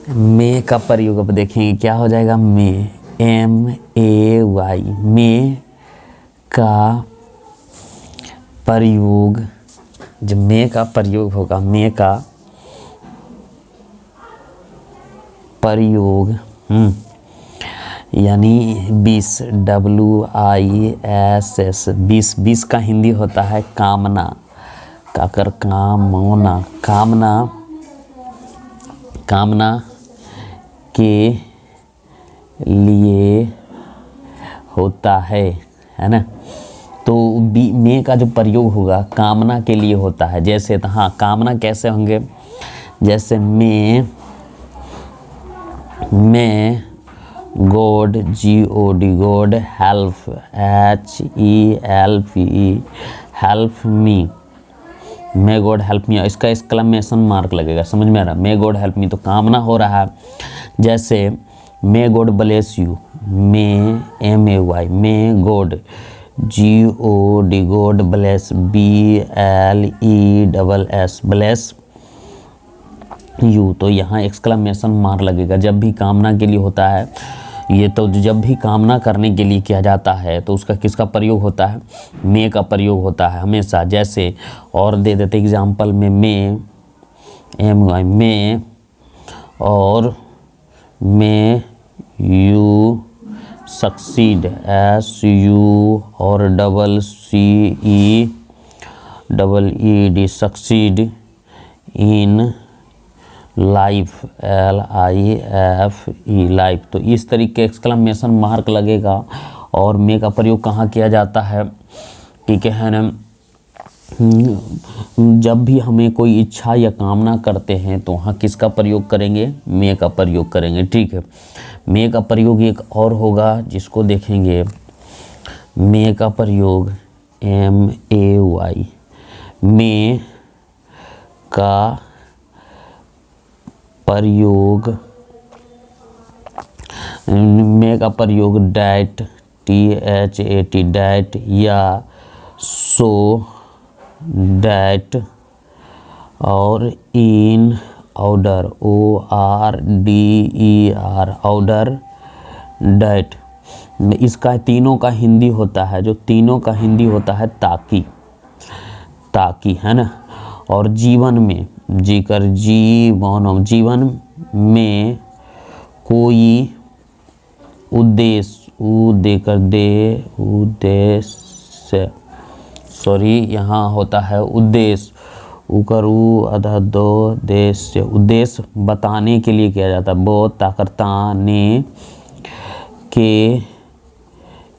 मे का प्रयोग अब देखेंगे क्या हो जाएगा। मे, MAY, मे का प्रयोग, जब मे का प्रयोग होगा, मे का प्रयोग यानी 20, WISS, 20 का हिंदी होता है कामना, काकर कामना, कामना, कामना के लिए होता है ना। तो मे का जो प्रयोग होगा कामना के लिए होता है। जैसे तो हाँ, कामना कैसे होंगे, जैसे मैं God, GOD, God, help, HELP, help me, may God help me, इसका एक्सक्लेमेशन मार्क लगेगा, समझ में आ रहा है। मे गॉड हेल्प मी तो कामना हो रहा है। जैसे may God bless you, may MAY, may God, GOD, God bless, BLESS, bless you, तो यहाँ एक्सक्लेमेशन मार्क लगेगा जब भी कामना के लिए होता है ये। तो जब भी कामना करने के लिए किया जाता है तो उसका किसका प्रयोग होता है, मे का प्रयोग होता है हमेशा। जैसे और दे देते एग्जाम्पल में, मे MY, मे, और मे यू सक्सीड, SU और CCEED, succeed in life, LIFE, life. तो इस तरीके एक्सक्लेमेशन मार्क लगेगा। और मे का प्रयोग कहाँ किया जाता है, ठीक है ना, जब भी हमें कोई इच्छा या कामना करते हैं तो वहाँ किसका प्रयोग करेंगे, मे का प्रयोग करेंगे, ठीक है। मे का प्रयोग एक और होगा जिसको देखेंगे, मे का प्रयोग MAY, मे का प्रयोग, मे का प्रयोग डैट, THAT, डैट, या सो डैट, और in order, ORDER, order, that. इसका तीनों का हिंदी होता है, जो तीनों का हिंदी होता है ताकि, ताकि, है ना। और जीवन में, जीकर जीवन, जीवन में कोई उद्देश्य, देकर दे, उद्देश्य, सॉरी यहाँ होता है उद्देश्य, उकरू अधा दो देश, उद्देश्य बताने के लिए किया जाता है, बहुत ताकताने के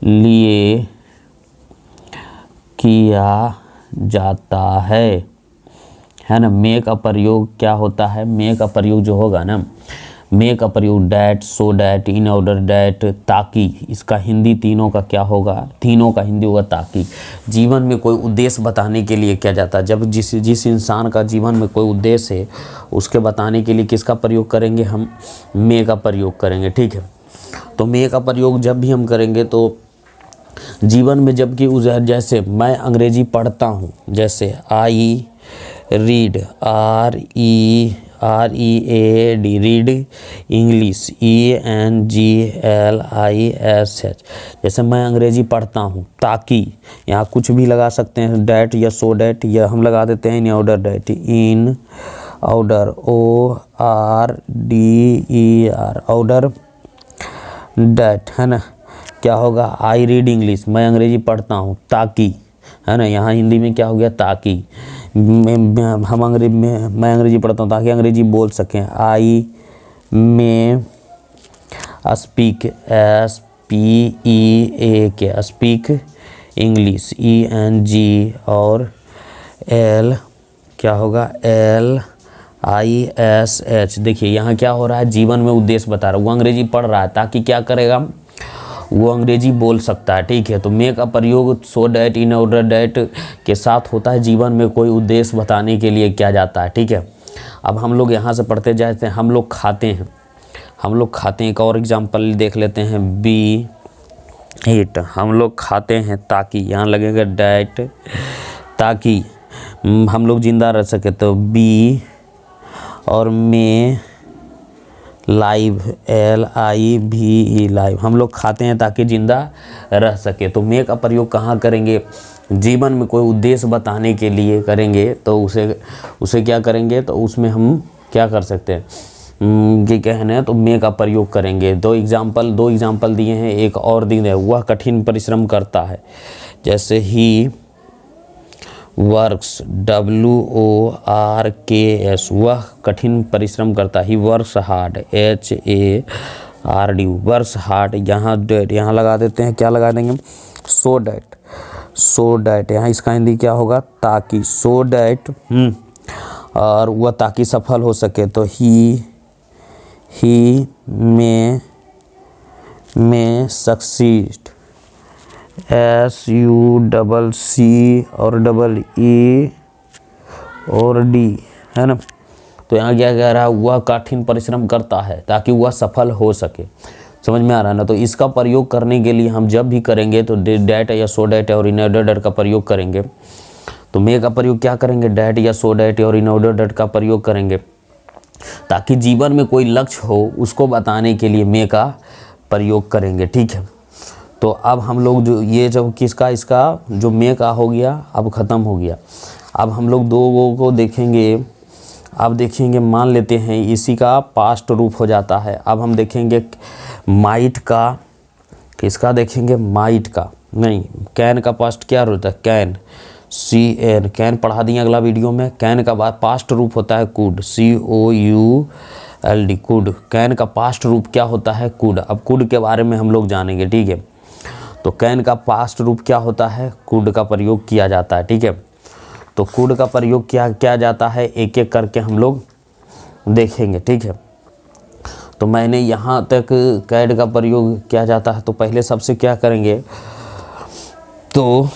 लिए किया जाता है ना। मे का प्रयोग क्या होता है, मे का प्रयोग जो होगा ना, मे का प्रयोग that, so that, in order that, ताकि, इसका हिंदी तीनों का क्या होगा, तीनों का हिंदी होगा ताकि। जीवन में कोई उद्देश्य बताने के लिए किया जाता है। जब जिस इंसान का जीवन में कोई उद्देश्य है उसके बताने के लिए किसका प्रयोग करेंगे, हम मे का प्रयोग करेंगे, ठीक है। तो मे का प्रयोग जब भी हम करेंगे तो जीवन में, जबकि जैसे मैं अंग्रेजी पढ़ता हूँ, जैसे I read, READ, read, English, ENGLISH, जैसे मैं अंग्रेजी पढ़ता हूँ, ताकि यहाँ कुछ भी लगा सकते हैं, डैट या सो डैट, या हम लगा देते हैं in order that, in order, ORDER, order that, है ना। क्या होगा, आई रीड इंग्लिश, मैं अंग्रेजी पढ़ता हूँ ताकि, है ना। यहाँ हिंदी में क्या हो गया, ताकि मैं अंग्रेजी पढ़ता हूँ ताकि अंग्रेजी बोल सकें, आई में speak, SPEAK, speak English, ENG और L क्या होगा, LISH। देखिए यहाँ क्या हो रहा है, जीवन में उद्देश्य बता रहा है, वो अंग्रेजी पढ़ रहा है ताकि क्या करेगा, वो अंग्रेजी बोल सकता है, ठीक है। तो मे का प्रयोग so that, in order that के साथ होता है, जीवन में कोई उद्देश्य बताने के लिए किया जाता है, ठीक है। अब हम लोग यहाँ से पढ़ते जाते हैं, हम लोग खाते हैं, एक और एग्जांपल देख लेते हैं, B8, हम लोग खाते हैं ताकि, यहाँ लगेगा डैट, ताकि हम लोग जिंदा रह सके, तो बी, और मे लाइव, LIVE लाइव, हम लोग खाते हैं ताकि ज़िंदा रह सके। तो मेक का प्रयोग कहाँ करेंगे? जीवन में कोई उद्देश्य बताने के लिए करेंगे। तो उसे क्या करेंगे? तो उसमें हम क्या कर सकते हैं कि कहना है तो मेक का प्रयोग करेंगे। दो एग्जाम्पल दिए हैं, एक और दिन है, वह कठिन परिश्रम करता है। जैसे ही वर्क्स, WORKS, वह कठिन परिश्रम करता है। He works hard, HARD, works hard. यहाँ लगा देते हैं, क्या लगा देंगे? सो डैट, यहाँ इसका हिंदी क्या होगा? ताकि, सो डैट, और वह ताकि सफल हो सके। तो ही में सक्सीड, SUCC और EE और D, है ना। तो यहाँ क्या कह रहा है? वह कठिन परिश्रम करता है ताकि वह सफल हो सके। समझ में आ रहा है ना। तो इसका प्रयोग करने के लिए हम जब भी करेंगे तो डैट या सो डैट और इन ऑर्डर डैट का प्रयोग करेंगे। तो मे का प्रयोग क्या करेंगे? डैट या सो डैट और इन ऑर्डर डैट का प्रयोग करेंगे ताकि जीवन में कोई लक्ष्य हो उसको बताने के लिए मे का प्रयोग करेंगे। ठीक है। तो अब हम लोग जो ये जब इसका जो मे का हो गया अब ख़त्म हो गया। अब हम लोग दो को देखेंगे। अब देखेंगे, मान लेते हैं इसी का पास्ट रूप हो जाता है। अब हम देखेंगे माइट का, किसका देखेंगे? माइट का नहीं, कैन का पास्ट क्या होता है? कैन, CN, कैन पढ़ा दिए अगला वीडियो में। कैन का पास्ट रूप होता है कुड, COULD, कुड। कैन का पास्ट रूप क्या होता है? कुड। अब कुड के बारे में हम लोग जानेंगे। ठीक है। तो कैन का पास्ट रूप क्या होता है? कुड का प्रयोग किया जाता है। ठीक है। तो कुड का प्रयोग क्या जाता है, एक एक करके हम लोग देखेंगे। ठीक है। तो मैंने यहाँ तक कैड का प्रयोग किया जाता है। तो पहले सबसे क्या करेंगे, तो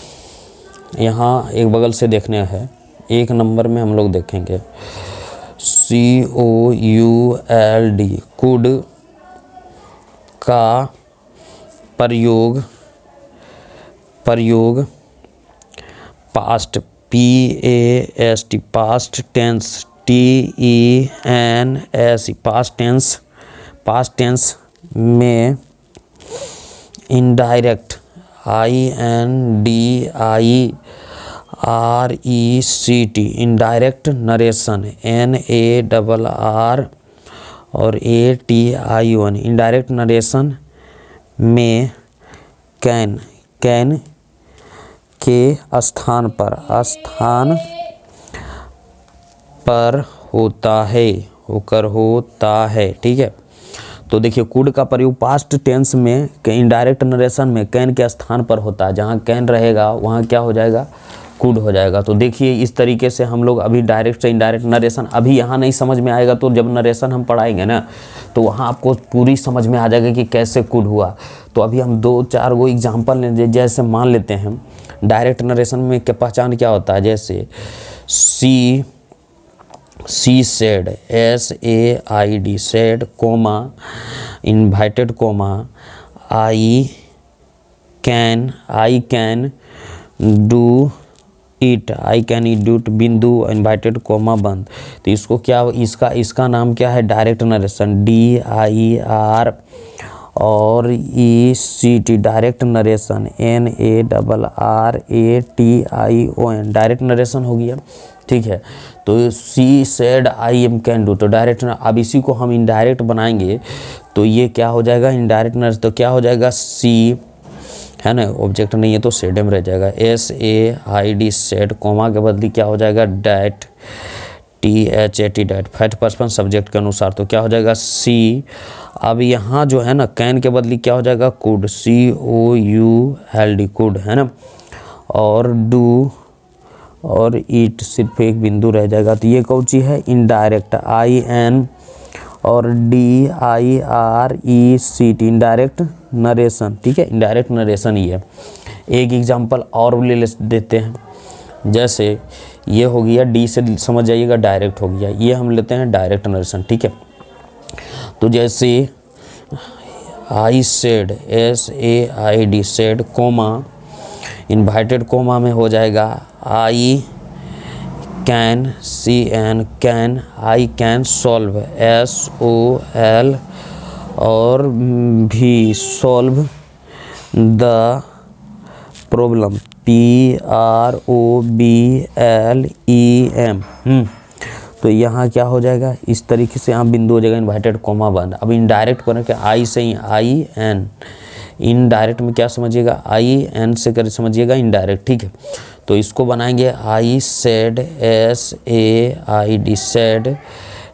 यहाँ एक बगल से देखने है, एक नंबर में हम लोग देखेंगे COULD, कुड का प्रयोग past, PAST, past tense, TENS, past tense में indirect, INDIRECT, indirect narration, NARR और ATION, इनडायरेक्ट नरेशन में कैन के स्थान पर होता है। ठीक है। तो देखिए, कुड का प्रयोग पास्ट टेंस में इनडायरेक्ट नरेशन में कैन के स्थान पर होता है। जहाँ कैन रहेगा वहाँ क्या हो जाएगा? कुड हो जाएगा। तो देखिए, इस तरीके से हम लोग अभी डायरेक्ट से इनडायरेक्ट नरेशन अभी यहाँ नहीं समझ में आएगा, तो जब नरेशन हम पढ़ाएंगे ना तो वहाँ आपको पूरी समझ में आ जाएगा कि कैसे कुड हुआ। तो अभी हम 2-4 गो एग्जाम्पल लें। जैसे मान लेते हैं डायरेक्ट नरेशन में क्या पहचान क्या होता है? जैसे she said, SAID, said, comma, inverted comma, I can do it, बिंदु, इन्वाइटेड कोमा बंद। तो इसको क्या, इसका नाम क्या है? डायरेक्ट नरेशन, DIR और ECT, direct narration, NARRATION, direct narration हो गया। ठीक है। तो she said I am can do, तो डायरेक्ट। अब इसी को हम इनडायरेक्ट बनाएंगे तो ये क्या हो जाएगा? Indirect narration. तो क्या हो जाएगा? सी, है ना, ऑब्जेक्ट नहीं है तो सेडम रह जाएगा, SAID, सेड, कोमा के बदली क्या हो जाएगा? That, THAT, that, first person subject के अनुसार। तो क्या हो जाएगा? सी। अब यहाँ जो है ना, कैन के बदली क्या हो जाएगा? कुड, COULD, कुड, है ना। और डू और ईट सिर्फ एक बिंदु रह जाएगा। तो ये कौन सी है? इनडायरेक्ट, IN और DIRECT, इनडायरेक्ट नरेशन। ठीक है। इनडायरेक्ट नरेशन ही है। एक एग्जांपल और ले देते हैं। जैसे ये हो गया, D से समझ जाइएगा डायरेक्ट हो गया, ये हम लेते हैं डायरेक्ट नरेशन। ठीक है। तो जैसे I said, SAID, said, comma, inverted comma में हो जाएगा I can, CN can, I can solve, SOL और भी सॉल्व द प्रॉब्लम, PROBLEM। तो यहाँ क्या हो जाएगा, इस तरीके से यहाँ बिंदु हो जाएगा, इन्वर्टेड कॉमा बंद। अब इनडायरेक्ट करें क्या, आई से ही IN, इनडायरेक्ट में क्या समझिएगा, IN से कर समझिएगा इनडायरेक्ट, ठीक है। तो इसको बनाएंगे आई सेड, SAID सेड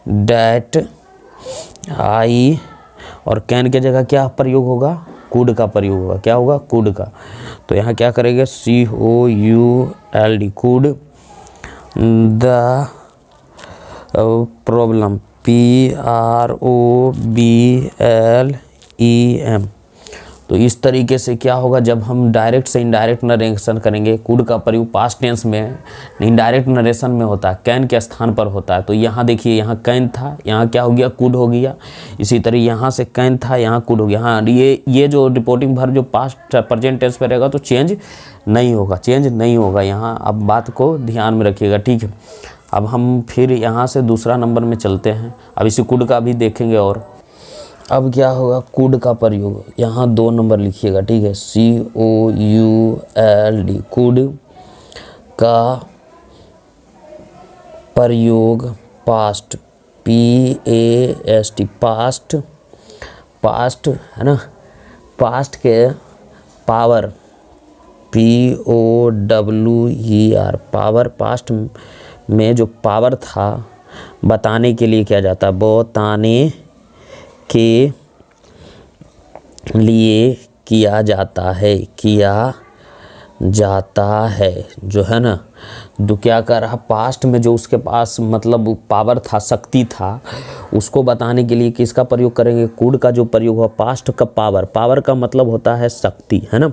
डैट आई, और कैन के जगह क्या प्रयोग होगा, कुड का प्रयोग होगा, क्या होगा, कुड का। तो यहाँ क्या करेंगे, COULD could the problem, PROBLEM। तो इस तरीके से क्या होगा, जब हम डायरेक्ट से इनडायरेक्ट नरेशन करेंगे, कुड का प्रयोग पास्ट टेंस में इनडायरेक्ट नरेशन में होता है, कैन के स्थान पर होता है। तो यहाँ देखिए, यहाँ कैन था, यहाँ क्या हो गया, कुड हो गया। इसी तरह यहाँ से कैन था, यहाँ कुड हो गया। हाँ, ये जो रिपोर्टिंग वर्ब जो पास्ट प्रेजेंट टेंस पे रहेगा तो चेंज नहीं होगा, चेंज नहीं होगा यहाँ। अब बात को ध्यान में रखिएगा, ठीक है। अब हम फिर यहाँ से दूसरा नंबर में चलते हैं। अब इसी कुड का भी देखेंगे। और अब क्या होगा, कुड का प्रयोग, यहाँ 2 नंबर लिखिएगा, ठीक है। COULD कुड का प्रयोग पास्ट, PAST पास्ट, पास्ट है ना, पास्ट के पावर, POWER पावर, पास्ट में जो पावर था बताने के लिए क्या जाता है, बताने के लिए किया जाता है, किया जाता है, जो है ना। तो क्या कर रहा, पास्ट में जो उसके पास मतलब पावर था, शक्ति था, उसको बताने के लिए किसका प्रयोग करेंगे, कुड का जो प्रयोग हुआ, पास्ट का पावर। पावर का मतलब होता है शक्ति, है ना।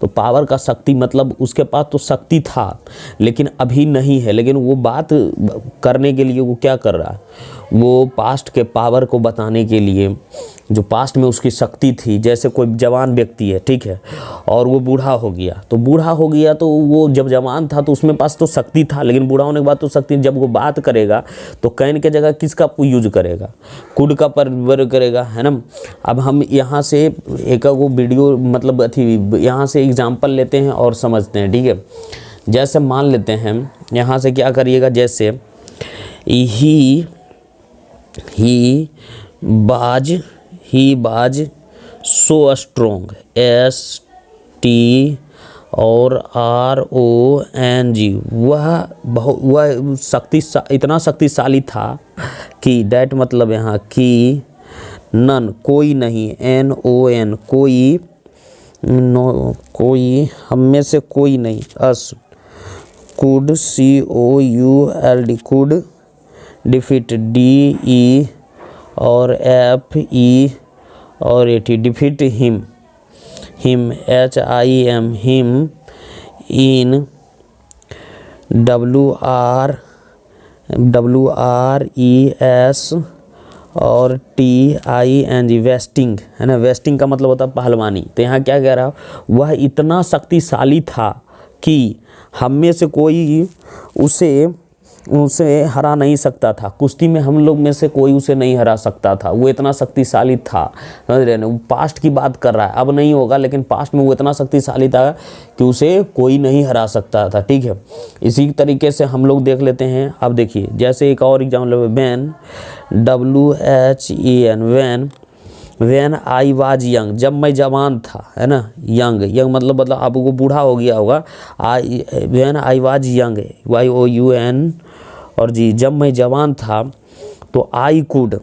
तो पावर का शक्ति मतलब उसके पास तो शक्ति था लेकिन अभी नहीं है, लेकिन वो बात करने के लिए वो क्या कर रहा है, वो पास्ट के पावर को बताने के लिए, जो पास्ट में उसकी शक्ति थी। जैसे कोई जवान व्यक्ति है, ठीक है, और वो बूढ़ा हो गया, तो बूढ़ा हो गया तो वो जब जवान था तो उसमें पास तो शक्ति था, लेकिन बूढ़ा होने के बाद तो शक्ति, जब वो बात करेगा तो कैन के जगह किसका यूज करेगा, कुड का प्रयोग करेगा, है ना। अब हम यहाँ से एक वो वीडियो मतलब यहाँ से एग्जाम्पल लेते हैं और समझते हैं, ठीक है। जैसे मान लेते हैं यहाँ से क्या करिएगा, जैसे ही बाज सो स्ट्रोंग, ST और RONG, वह इतना शक्तिशाली था कि, डैट मतलब यहाँ कि, नन कोई नहीं, NON कोई, नो कोई, हम में से कोई नहीं, अस could, COULD could defeat, DE और FE और AT defeat him, HIM him in WRES और TING वेस्टिंग, है ना। वेस्टिंग का मतलब होता है पहलवानी। तो यहाँ क्या कह रहा, वह इतना शक्तिशाली था कि हम में से कोई उसे हरा नहीं सकता था, कुश्ती में हम लोग में से कोई उसे नहीं हरा सकता था, वो इतना शक्तिशाली था, समझ रहे ना। वो पास्ट की बात कर रहा है, अब नहीं होगा, लेकिन पास्ट में वो इतना शक्तिशाली था कि उसे कोई नहीं हरा सकता था, ठीक है। इसी तरीके से हम लोग देख लेते हैं। अब देखिए, जैसे एक और example, when, WHEN when I was young, जब मैं जवान था, है ना। यंग मतलब अब वो बूढ़ा हो गया होगा। Van I was young, YOUN और जी, जब मैं जवान था तो I could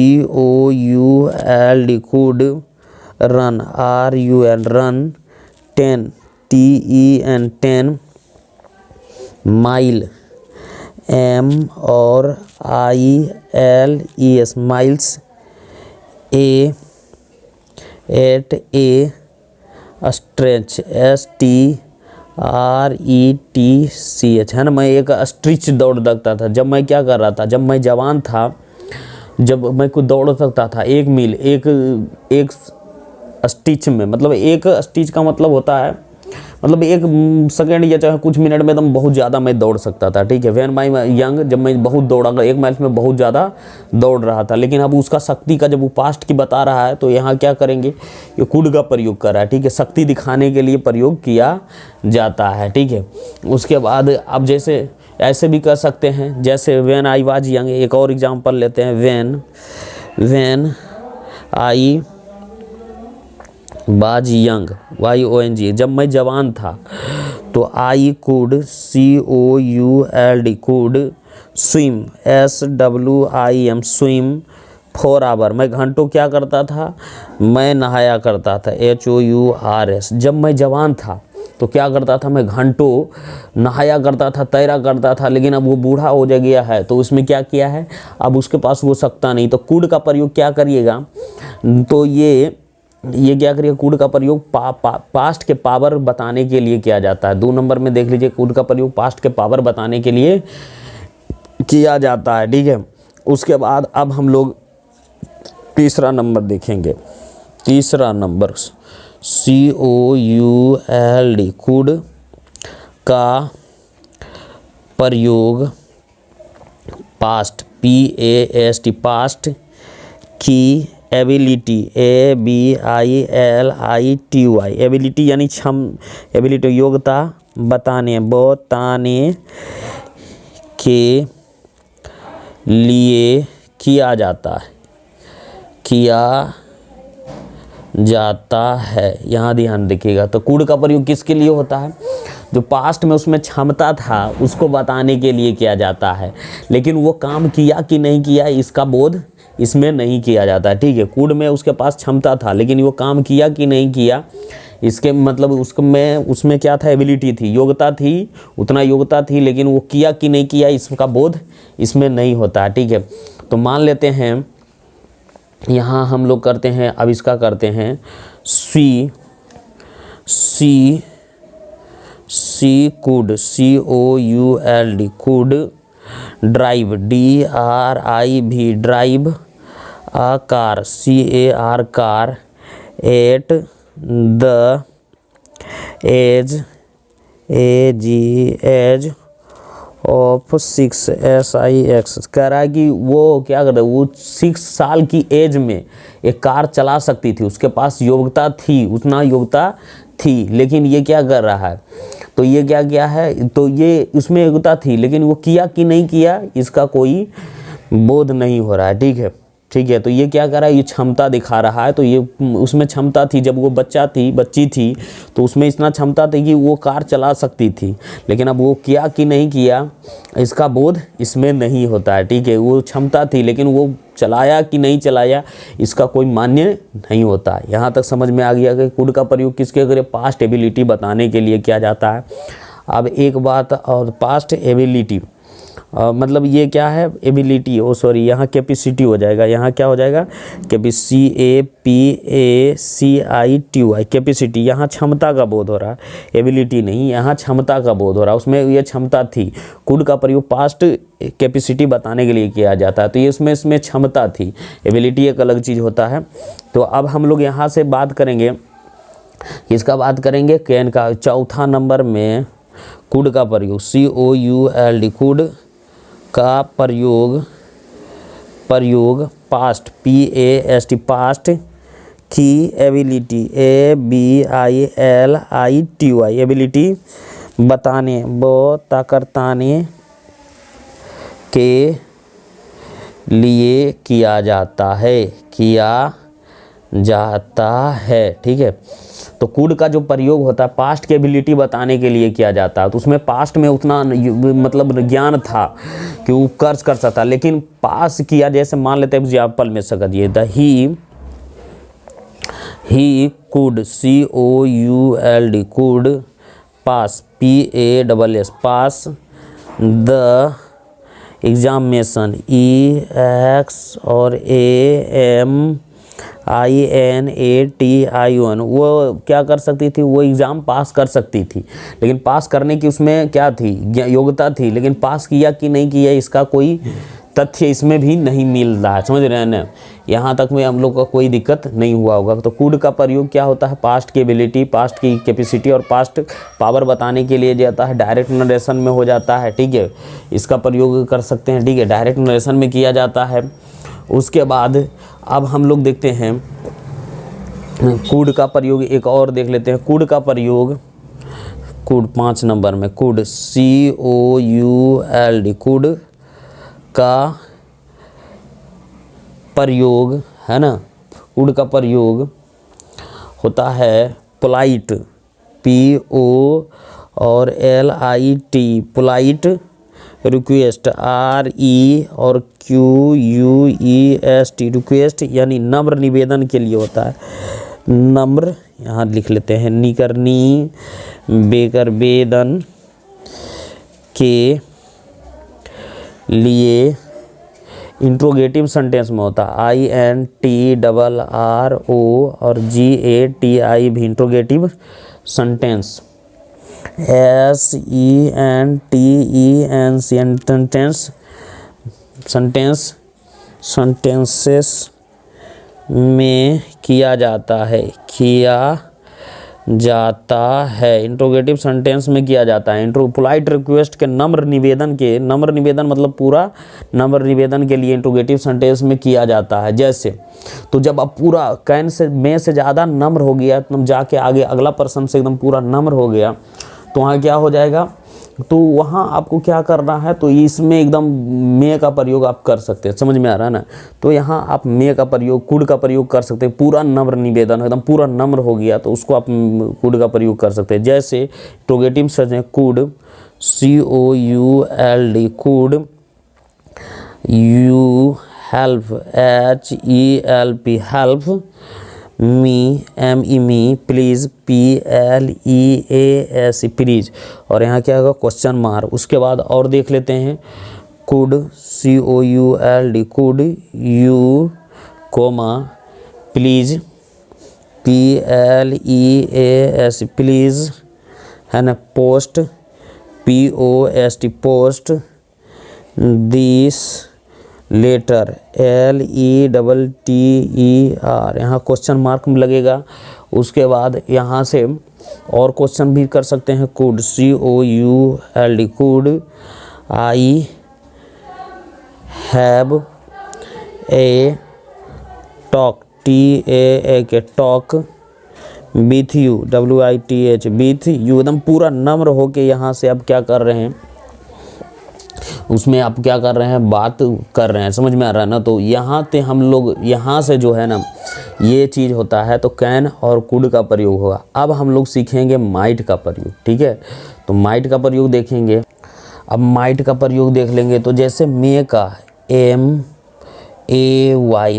COULD could run, RUN run 10 mile, M और ILES माइल्स, एट ए स्ट्रेच, STRETCH, है ना। मैं एक स्ट्रिच दौड़ सकता था, जब मैं क्या कर रहा था, जब मैं जवान था, जब मैं कुछ दौड़ सकता था 1 मील एक स्टिच में, मतलब एक स्टिच का मतलब होता है मतलब 1 सेकंड या चाहे कुछ मिनट में एकदम बहुत ज़्यादा मैं दौड़ सकता था, ठीक है। व्हेन माई यंग, जब मैं बहुत दौड़ा, 1 माइल में बहुत ज़्यादा दौड़ रहा था। लेकिन अब उसका शक्ति का, जब वो पास्ट की बता रहा है तो यहाँ क्या करेंगे, ये कुड का प्रयोग कर रहा है, ठीक है। शक्ति दिखाने के लिए प्रयोग किया जाता है, ठीक है। उसके बाद अब जैसे ऐसे भी कर सकते हैं, जैसे व्हेन आई वाज यंग, एक और एग्जांपल लेते हैं। When I was young, YONG, जब मैं जवान था, तो I could COULD, could swim, SWIM, swim 4 hour, मैं घंटों क्या करता था, मैं नहाया करता था, HOURS। जब मैं जवान था तो क्या करता था, मैं घंटों नहाया करता था, तैरा करता था। लेकिन अब वो बूढ़ा हो जा गया है, तो उसमें क्या किया है, अब उसके पास वो सकता नहीं। तो कुड का प्रयोग क्या करिएगा, तो ये क्या करिए, कुड का प्रयोग पास्ट के पावर बताने के लिए किया जाता है। 2 नंबर में देख लीजिए, कुड का प्रयोग पास्ट के पावर बताने के लिए किया जाता है, ठीक है। उसके बाद अब हम लोग तीसरा नंबर देखेंगे। तीसरा नंबर COULD, कुड का प्रयोग पास्ट, PAST, पास्ट की एबिलिटी, ABILITY, एबिलिटी यानी एबिलिटी, योग्यता बताने के लिए किया जाता है। यहाँ ध्यान रखिएगा। तो कुड का प्रयोग किसके लिए होता है, जो पास्ट में उसमें क्षमता था उसको बताने के लिए किया जाता है। लेकिन वो काम किया कि नहीं किया, इसका बोध इसमें नहीं किया जाता है, ठीक है। कुड में उसके पास क्षमता था, लेकिन वो काम किया कि नहीं किया, इसके मतलब उसमें क्या था, एबिलिटी थी, योग्यता थी, उतना योग्यता थी, लेकिन वो किया कि नहीं किया इसका बोध इसमें नहीं होता है, ठीक है। तो मान लेते हैं यहाँ हम लोग करते हैं, अब इसका करते हैं could, COULD, could drive, DRIV, drive a car, CAR, car at the age of 6, SIX, कह रहा है कि वो क्या कर रहा है, वो 6 साल की एज में एक कार चला सकती थी, उसके पास योग्यता थी, उतना योग्यता थी। लेकिन ये क्या कर रहा है, तो ये क्या किया है, तो ये उसमें योग्यता थी, लेकिन वो किया कि नहीं किया इसका कोई बोध नहीं हो रहा है, ठीक है। तो ये क्या कर रहा है, ये क्षमता दिखा रहा है। तो ये उसमें क्षमता थी, जब वो बच्ची थी तो उसमें इतना क्षमता थी कि वो कार चला सकती थी, लेकिन अब वो किया कि नहीं किया इसका बोध इसमें नहीं होता है, ठीक है। वो क्षमता थी, लेकिन वो चलाया कि नहीं चलाया इसका कोई मान्य नहीं होता है। यहाँ तक समझ में आ गया कि कुड का प्रयोग किसके लिए, पास्ट एबिलिटी बताने के लिए किया जाता है। अब एक बात और, पास्ट एबिलिटी मतलब ये क्या है, एबिलिटी, यहाँ कैपेसिटी हो जाएगा, यहाँ क्या हो जाएगा, CAPACITY, कैपेसिटी। यहाँ क्षमता का बोध हो रहा है, एबिलिटी नहीं, यहाँ क्षमता का बोध हो रहा है, उसमें ये क्षमता थी। कुड का प्रयोग पास्ट कैपेसिटी बताने के लिए किया जाता है, तो ये इसमें क्षमता थी, एबिलिटी एक अलग चीज़ होता है। तो अब हम लोग यहाँ से बात करेंगे, किसका बात करेंगे, कैन का। चौथा नंबर में कुड का प्रयोग, COULD, कुड का प्रयोग पास्ट, PAST, पास्ट की एबिलिटी, ABILITY, एबिलिटी बताने के लिए किया जाता है, ठीक है। तो कुड का जो प्रयोग होता है पास्ट की एबिलिटी बताने के लिए किया जाता है। तो उसमें पास्ट में उतना मतलब ज्ञान था कि वो कर सकता, लेकिन पास किया, जैसे मान लेते हैं एग्जाम्पल में से करिए, he could, COULD, could pass, PASS, pass the examination, EX और AMINATION, वो क्या कर सकती थी, वो एग्ज़ाम पास कर सकती थी, लेकिन पास करने की उसमें क्या थी, योग्यता थी, लेकिन पास किया कि नहीं किया इसका कोई तथ्य इसमें भी नहीं मिल रहा है, समझ रहे हैं ना। यहाँ तक में हम लोग का कोई दिक्कत नहीं हुआ होगा। तो कुड का प्रयोग क्या होता है, पास्ट की एबिलिटी, पास्ट की कैपेसिटी और पास्ट पावर बताने के लिए जाता है, डायरेक्ट नरेशन में हो जाता है, ठीक है। इसका प्रयोग कर सकते हैं, ठीक है, डायरेक्ट नरेशन में किया जाता है। उसके बाद अब हम लोग देखते हैं कुड का प्रयोग, एक और देख लेते हैं कुड का प्रयोग। कुड 5 नंबर में कुड, COULD, कुड का प्रयोग है ना। कुड का प्रयोग होता है पोलाइट, PO और LIT, पोलाइट रिक्वेस्ट, RE और QUEST, रिक्वेस्ट यानी नम्र निवेदन के लिए होता है। नम्र यहाँ लिख लेते हैं, निकरनी बेकर वेदन के लिए इंट्रोगेटिव सेंटेंस में होता है, INTRRO और GATI भी इंट्रोगेटिव सेंटेंस, SENTENS सेंटेंसेस में किया जाता है, इंट्रोगेटिव सेंटेंस में किया जाता है। पोलाइट रिक्वेस्ट के नम्र निवेदन मतलब पूरा नम्र निवेदन के लिए इंट्रोगेटिव सेंटेंस में किया जाता है। जैसे तो जब अब पूरा कैन से में से ज़्यादा नम्र हो गया, तो जाके आगे अगला पर्सन से एकदम पूरा नम्र हो गया, तो वहाँ क्या हो जाएगा, तो वहाँ आपको क्या करना है, तो इसमें एकदम मे का प्रयोग आप कर सकते हैं, समझ में आ रहा है ना। तो यहाँ आप मे का प्रयोग, कुड का प्रयोग कर सकते हैं। पूरा नम्र निवेदन एकदम पूरा नम्र हो गया, तो उसको आप कुड का प्रयोग कर सकते हैं। जैसे इंट्रोगेटिव सर्च है could, COULD, could you help, HELP, help me, MEME, please, PLEAS, please. और यहाँ क्या होगा, क्वेश्चन मार्क। उसके बाद और देख लेते हैं could, COULD, could you comma please, PLEAS, please है ना, post, POST, post this letter, LETTER, यहाँ क्वेश्चन मार्क लगेगा। उसके बाद यहाँ से और क्वेश्चन भी कर सकते हैं। Could, COULD, could I have a talk, TAK, talk with you, WITH, with you. एकदम पूरा नम्र होके यहाँ से अब क्या कर रहे हैं, उसमें आप क्या कर रहे हैं, बात कर रहे हैं, समझ में आ रहा है ना। तो यहाँ से हम लोग यहाँ से जो है ना ये चीज़ होता है, तो कैन और कुड का प्रयोग होगा। अब हम लोग सीखेंगे माइट का प्रयोग, ठीक है। तो माइट का प्रयोग देखेंगे। अब माइट का प्रयोग देख लेंगे, तो जैसे मे का MAY,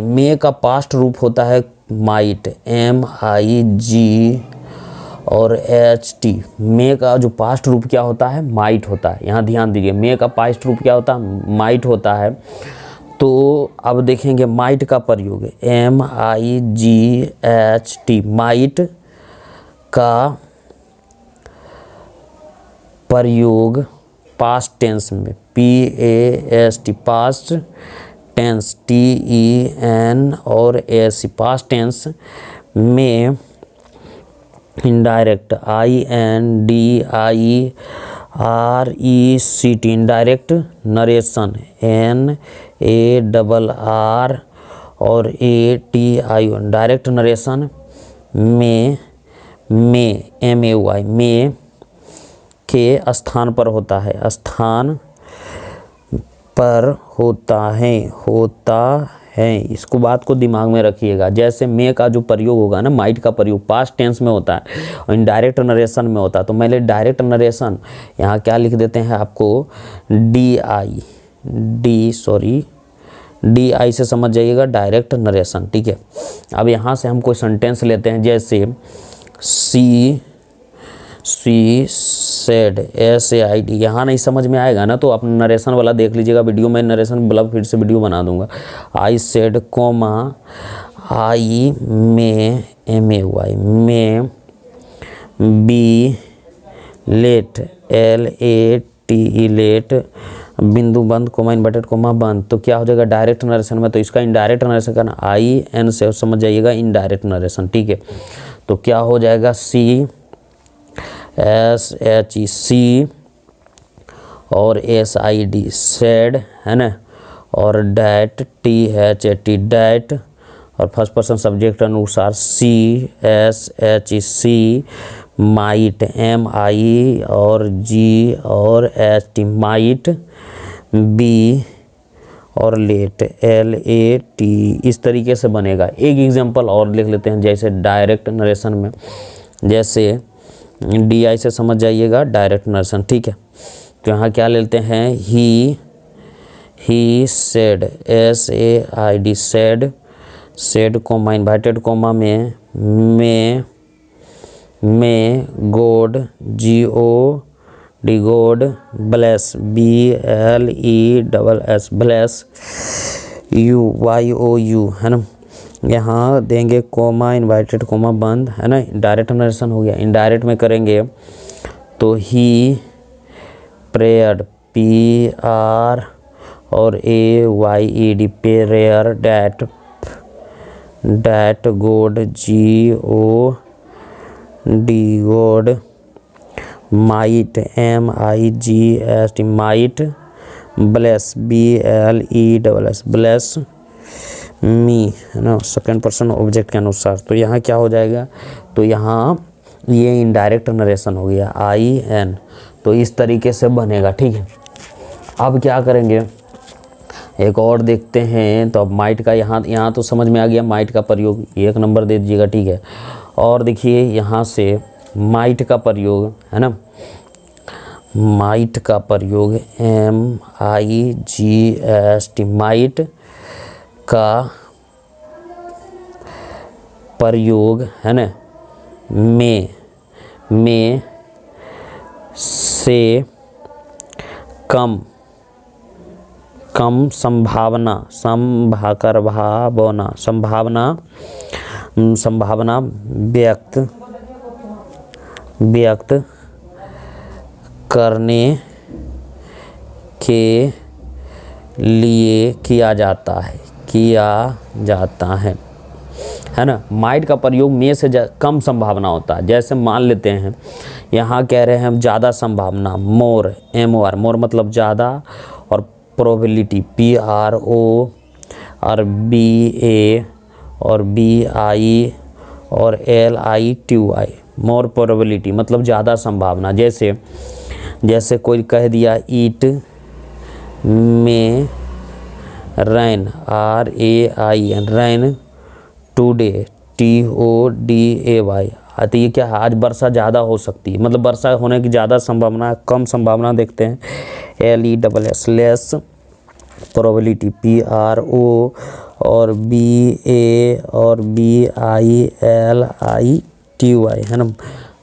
मे का पास्ट रूप होता है माइट, MIG और HT। मे का जो पास्ट रूप क्या होता है, माइट होता है। यहाँ ध्यान दीजिए, मे का पास्ट रूप क्या होता है, माइट होता है। तो अब देखेंगे माइट का प्रयोग, MIGHT, माइट का प्रयोग पास्ट टेंस में, PAST, पास्ट टेंस, TEN और AS, पास्ट टेंस में indirect, INDIRECT, indirect narration, NARR और ATION, डायरेक्ट नरेशन में MAY, में के स्थान पर होता है, स्थान पर होता है, इसको बात को दिमाग में रखिएगा। जैसे मे का जो प्रयोग होगा ना, माइट का प्रयोग पास्ट टेंस में होता है और इनडायरेक्ट नरेशन में होता है। तो मैंने डायरेक्ट नरेशन यहाँ क्या लिख देते हैं आपको, DI से समझ जाइएगा, डायरेक्ट नरेशन, ठीक है। अब यहाँ से हम कोई सेंटेंस लेते हैं, जैसे शी सेड, SAID, यहाँ नहीं समझ में आएगा ना, तो आप नरेशन वाला देख लीजिएगा वीडियो में, नरेशन वाला फिर से वीडियो बना दूंगा। I सेड कोमा आई में, MAY, में बी लेट, LATE, लेट बिंदु बंद कोमा इन्वर्टेड कोमा बंद, तो क्या हो जाएगा डायरेक्ट नरेशन में, तो इसका इनडायरेक्ट नरेशन करना IN से समझ जाइएगा इनडायरेक्ट नरेशन, ठीक है। तो क्या हो जाएगा CSHEC और SID सैड है ना, और डैट THAT डैट, और फर्स्ट पर्सन सब्जेक्ट अनुसार CSHEC माइट MI और G और HT माइट, B और लेट LAT, इस तरीके से बनेगा। एक एग्जांपल और लिख लेते हैं, जैसे डायरेक्ट नरेशन में, जैसे DI से समझ जाइएगा डायरेक्ट नरेशन, ठीक है। तो यहाँ क्या लेते हैं, he said SAID said comma inverted comma में God GOD God, bless BLESS bless, YOU है ना, यहाँ देंगे कोमा इन्वर्टेड कोमा बंद है ना, डायरेक्ट नरेशन हो गया। इनडायरेक्ट में करेंगे तो ही प्रेयर्ड PR और AYED prayer that God GOD God, might MIGST might, bless BLESS bless me है ना, सेकेंड पर्सन ऑब्जेक्ट के अनुसार। तो यहाँ क्या हो जाएगा, तो यहाँ ये इनडायरेक्ट नरेशन हो गया IN, तो इस तरीके से बनेगा, ठीक है। अब क्या करेंगे, एक और देखते हैं। तो अब माइट का यहाँ तो समझ में आ गया, माइट का प्रयोग 1 नंबर दे दीजिएगा, ठीक है। और देखिए यहाँ से माइट का प्रयोग है ना, माइट का प्रयोग MIGST माइट का प्रयोग है ना, में से कम संभावना व्यक्त करने के लिए किया जाता है ना। माइट का प्रयोग में से कम संभावना होता है। जैसे मान लेते हैं यहाँ कह रहे हैं हम ज़्यादा संभावना, मोर MOR, मोर मतलब ज़्यादा, और प्रोबेबिलिटी PRO और BA और BI और LITY, मोर प्रोबेबिलिटी मतलब ज़्यादा संभावना। जैसे कोई कह दिया ईट में रैन RAIN रैन टुडे TODAY, तो ये क्या है, आज वर्षा ज़्यादा हो सकती है, मतलब वर्षा होने की ज़्यादा संभावना, कम संभावना देखते हैं LESS लेस प्रोबेबिलिटी PRO और BA और BILITY है ना,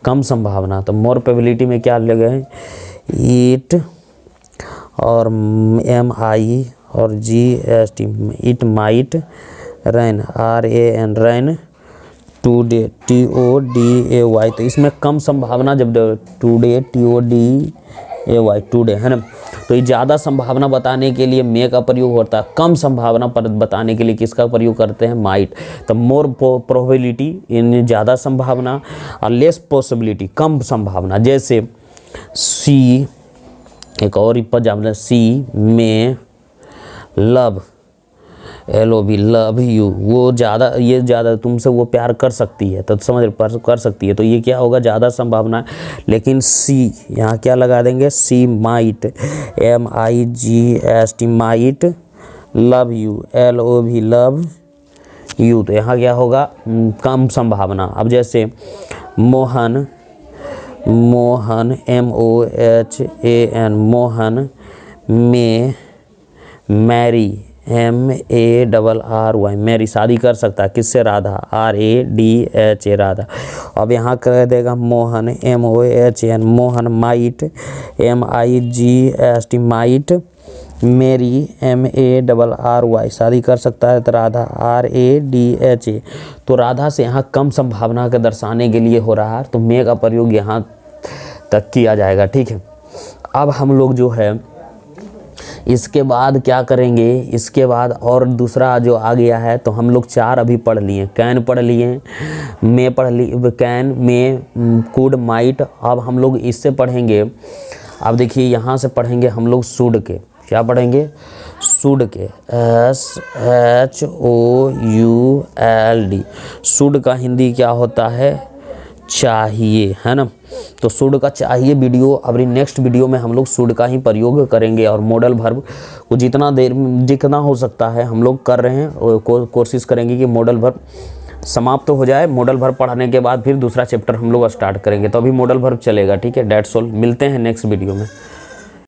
कम संभावना। तो मोर प्रोबेबिलिटी में क्या लगे हैं, ईट और MI और GST, it might ran RAN ran today TODAY, तो इसमें कम संभावना, जब टुडे TODAY टुडे है ना, तो ये ज़्यादा संभावना बताने के लिए मे का प्रयोग होता है, कम संभावना पर बताने के लिए किसका प्रयोग करते हैं, माइट। तो मोर प्रोबेबिलिटी इन ज़्यादा संभावना और लेस पॉसिबिलिटी कम संभावना। जैसे सी, एक और पर जाना, सी में लव LOV लव यू, वो ज़्यादा, ये ज़्यादा तुमसे वो प्यार कर सकती है, तो समझ कर सकती है, तो ये क्या होगा, ज़्यादा संभावना है। लेकिन सी यहाँ क्या लगा देंगे, see might MIGST might love you LOV love you, तो यहाँ क्या होगा, कम संभावना। अब जैसे मोहन MOHAN मोहन में मैरी MARRY मैरी शादी कर सकता है, किससे, राधा RADHA राधा। अब यहाँ कर देगा Mohan MOHN Mohan might MIGST might मेरी MARRY शादी कर सकता है, तो राधा RADHA। तो राधा से यहाँ कम संभावना के दर्शाने के लिए हो रहा है, तो मे का प्रयोग यहाँ तक किया जाएगा, ठीक है। अब हम लोग जो है इसके बाद क्या करेंगे, इसके बाद और दूसरा जो आ गया है, तो हम लोग 4 अभी पढ़ लिए, कैन पढ़ लिए, मे पढ़ लिए, कैन, मे, कुड, माइट। अब हम लोग इससे पढ़ेंगे, अब देखिए यहाँ से पढ़ेंगे हम लोग शुड के, क्या पढ़ेंगे, शुड के, SHOULD। शुड का हिंदी क्या होता है, चाहिए, है ना। तो शुड का चाहिए वीडियो, अभी नेक्स्ट वीडियो में हम लोग शुड का ही प्रयोग करेंगे और मॉडल वर्ब को जितना हो सकता है हम लोग कर रहे हैं और कोशिश करेंगे कि मॉडल वर्ब समाप्त तो हो जाए। मॉडल वर्ब पढ़ने के बाद फिर दूसरा चैप्टर हम लोग स्टार्ट करेंगे, तो अभी मॉडल वर्ब चलेगा, ठीक है। डेट्स ऑल, मिलते हैं नेक्स्ट वीडियो में।